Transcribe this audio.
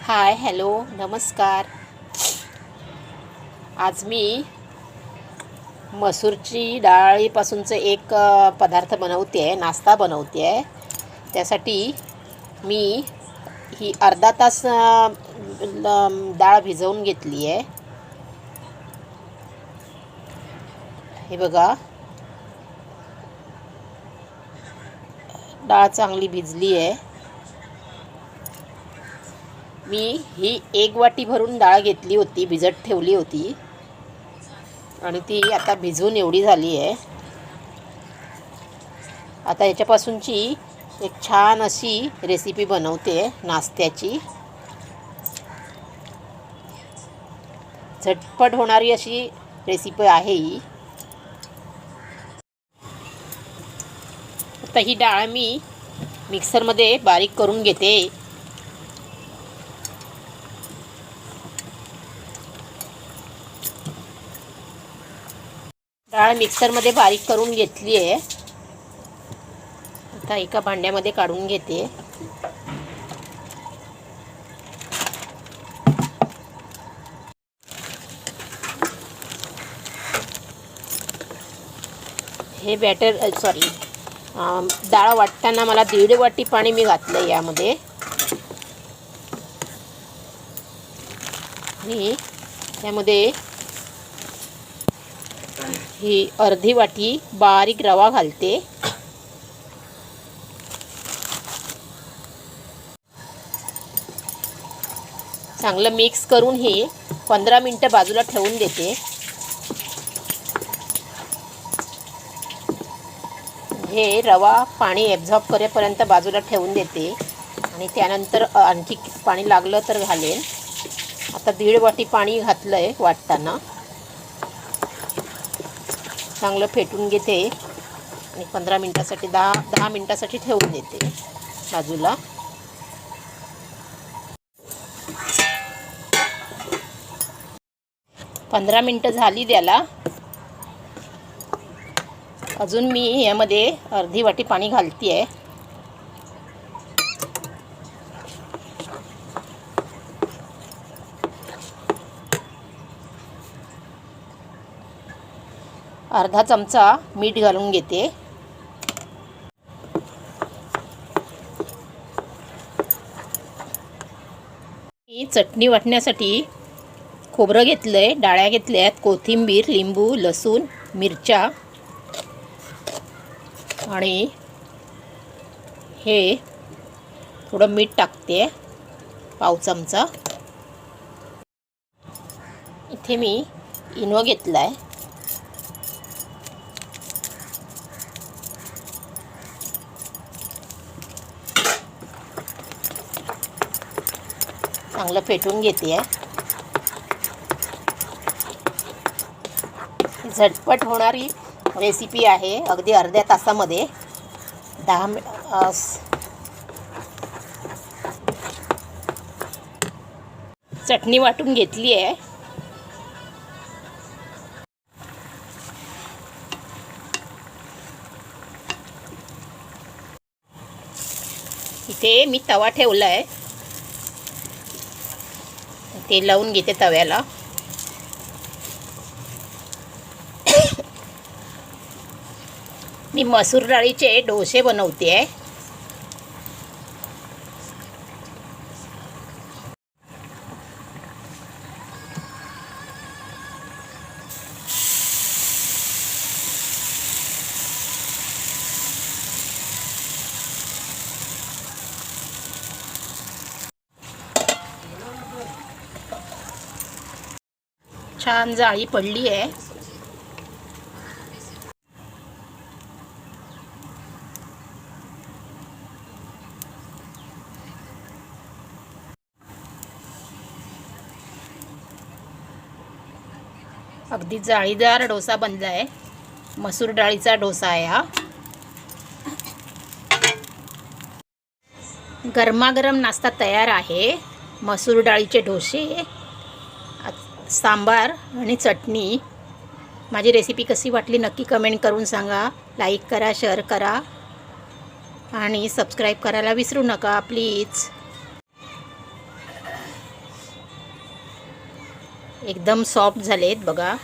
Hi hello नमस्कार. आज मी मसूरची डाळीपासूनचं एक पदार्थ बनवते आहे, नाश्ता बनवते आहे. त्यासाठी मी ही अर्धा तास डाळ भिजवून घेतली आहे. हे बघा, डाळ चांगली भिजली आहे. मी ही एक वाटी भरून डाळ घेतली होती, भिजत ठेवली होती आणि ती आता भिजून एवढी झाली आहे. आता याच्यापासूनची एक छान अशी रेसिपी बनवते नाश्त्याची. झटपट होणारी अशी रेसिपी आहे ही. आता ही डाळ मी मिक्सरमध्ये बारीक करून घेते. डाळ मिक्सरमध्ये बारीक करून घेतली आहे. आता एका भांड्यामध्ये काढून घेते. हे डाळ वाटताना मला 1.5 वाटी पाणी मी घातलं यामध्ये. आणि त्यामध्ये ही अर्धी वाटी बारीक रवा घालते. चांगलं मिक्स करून ही 15 मिनटं बाजूला ठेवून देते. हे रवा पाणी ॲब्झॉर्ब करेपर्यंत बाजूला ठेवून देते आणि त्यानंतर आणखी पाणी लागलं तर घालेन. आता 1.5 वाटी पाणी घातलं आहे वाटताना. चांगलं फेटून घेते आणि 15 मिनटासाठी 10 मिनटासाठी ठेवून देते बाजूला. पंधरा मिनटं झाली त्याला. अजून मी यामध्ये अर्धी वाटी पाणी घालते आहे. अर्धा चमचा मीठ घालून घेते. मी चटणी वाटण्यासाठी खोबरं घेतलं आहे, डाळ्या घेतल्यात, कोथिंबीर, लिंबू, लसूण, मिरच्या आणि हे थोडं मीठ टाकते, पाव चमचा. इथे मी इनो घेतला आहे. चांगलं फेटून घेते आहे. झटपट होणारी रेसिपी आहे. अगदी अर्ध्या तासामध्ये 10 चटणी वाटून घेतली आहे. इथे मी तवा ठेवला आहे. तेल लावून घेते तव्याला. मी मसूर डाळीचे डोसे बनवते आहे. छान जाळी पडली आहे. अगदी जाळीदार डोसा बनला आहे. मसूर डाळीचा डोसा आहे हा. गरमागरम नाश्ता तयार आहे. मसूर डाळीचे डोसे, सांबार आणि चटणी. माझी रेसिपी कशी वाटली नक्की कमेंट करून सांगा. लाईक करा, शेअर करा आणि सबस्क्राईब करायला विसरू नका प्लीज. एकदम सॉफ्ट झालेत बघा.